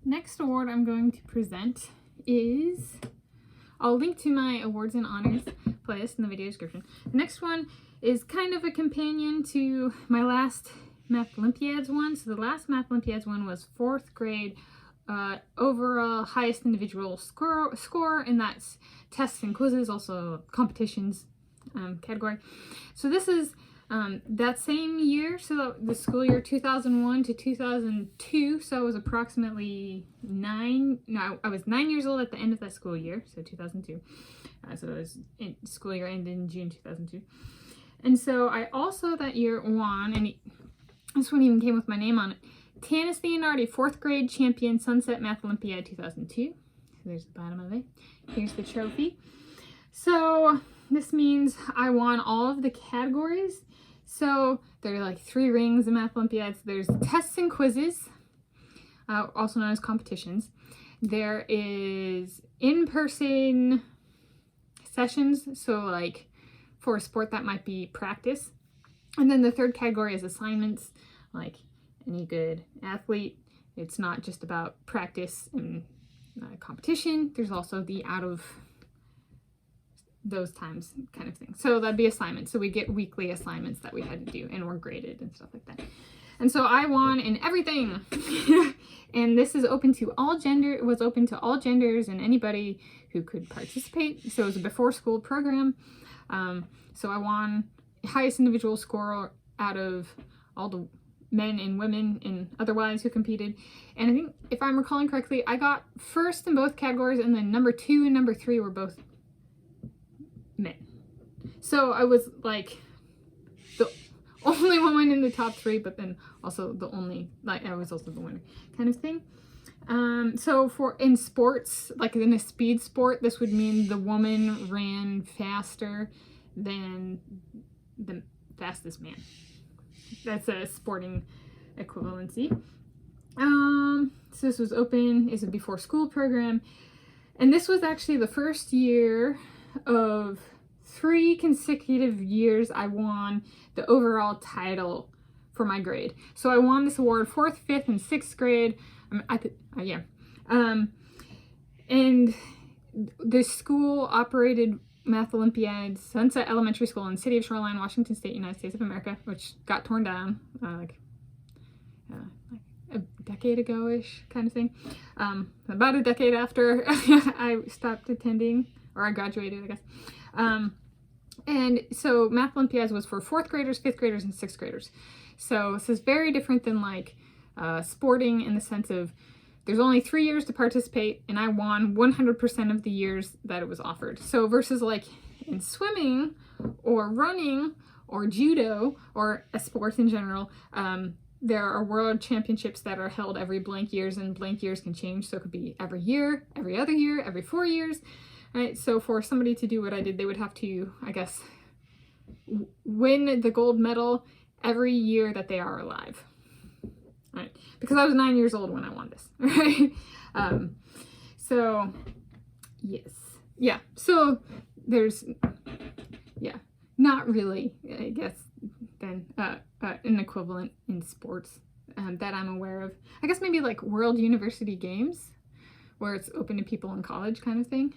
Next award I'm going to present is, I'll link to my awards and honors playlist in the video description. The next one is kind of a companion to my last Math Olympiads one. So the last Math Olympiads one was 4th grade overall highest individual score, and that's tests and quizzes, also competitions category. So this is that same year, so the school year 2001 to 2002, so I was approximately I was 9 years old at the end of that school year, so 2002. So it was school year ended in June 2002. And so I also that year won, and this one even came with my name on it, Tanis Leonhardi, 4th grade champion, Sunset Math Olympiad 2002. So there's the bottom of it. Here's the trophy. So this means I won all of the categories. So there are like 3 rings in Math Olympiads. There's tests and quizzes, also known as competitions. There is in-person sessions, so like for a sport that might be practice. And then the 3rd category is assignments, like any good athlete. It's not just about practice and competition. There's also the out of those times kind of thing. So that'd be assignments. So we get weekly assignments that we had to do, and we're graded and stuff like that. And so I won in everything. And this is open to all gender. It was open to all genders and anybody who could participate. So it was a before school program. So I won highest individual score out of all the men and women and otherwise who competed. And I think, if I'm recalling correctly, I got 1st in both categories, and then number 2 and number 3 were both men. So I was like the only woman in the top 3, but then also the only, like, I was also the winner kind of thing. So for in sports, like in a speed sport, this would mean the woman ran faster than the fastest man. That's a sporting equivalency. So this was open, it's a before school program. And this was actually the first year of 3 consecutive years I won the overall title for my grade. So I won this award 4th, 5th, and 6th grade. And the school operated Math Olympiads, Sunset Elementary School in the city of Shoreline, Washington State, United States of America, which got torn down like a decade ago-ish kind of thing. About a decade after I stopped attending, or I graduated, I guess. And so Math Olympiads was for 4th graders, 5th graders, and 6th graders. So this is very different than like sporting, in the sense of there's only 3 years to participate, and I won 100% of the years that it was offered. So versus like in swimming or running or judo or a sport in general, there are world championships that are held every blank years, and blank years can change. So it could be every year, every other year, every 4 years. Right? So for somebody to do what I did, they would have to, I guess, win the gold medal every year that they are alive. Right? Because I was 9 years old when I won this. Right? So yes, yeah. So there's, yeah, not really, I guess, then an equivalent in sports that I'm aware of. I guess maybe like World University Games, where it's open to people in college kind of thing.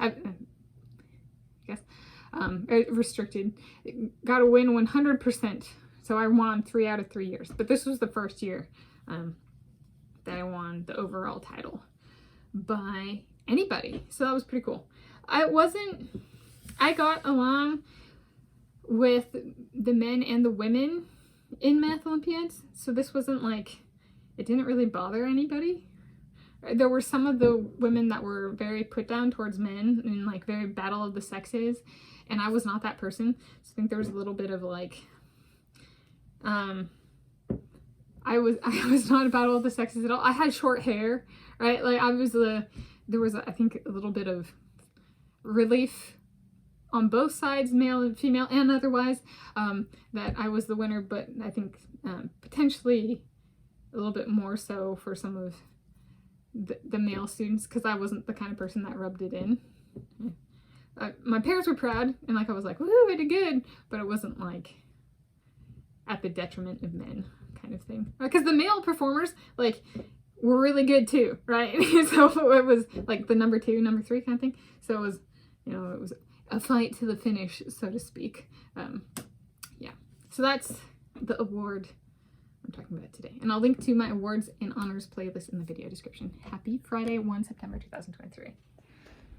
I guess restricted. Got to win 100%. So I won 3 out of 3 years. But this was the first year that I won the overall title by anybody. So that was pretty cool. I got along with the men and the women in Math Olympiads. So this wasn't like, it didn't really bother anybody. There were some of the women that were very put down towards men and like very battle of the sexes, and I was not that person. So I think there was a little bit of like, I was not a battle of the sexes at all. I had short hair, right? Like there was I think a little bit of relief on both sides, male and female and otherwise, that I was the winner, but I think potentially a little bit more so for some of the male students, because I wasn't the kind of person that rubbed it in. My parents were proud, and like I was like, woohoo, I did good, but it wasn't like at the detriment of men kind of thing. Because the male performers, like were really good too, right? So it was like the number 2, number 3 kind of thing. So it was, you know, it was a fight to the finish, so to speak. Yeah, so that's the award I'm talking about today. And I'll link to my awards and honors playlist in the video description. Happy Friday, 1 September 2023.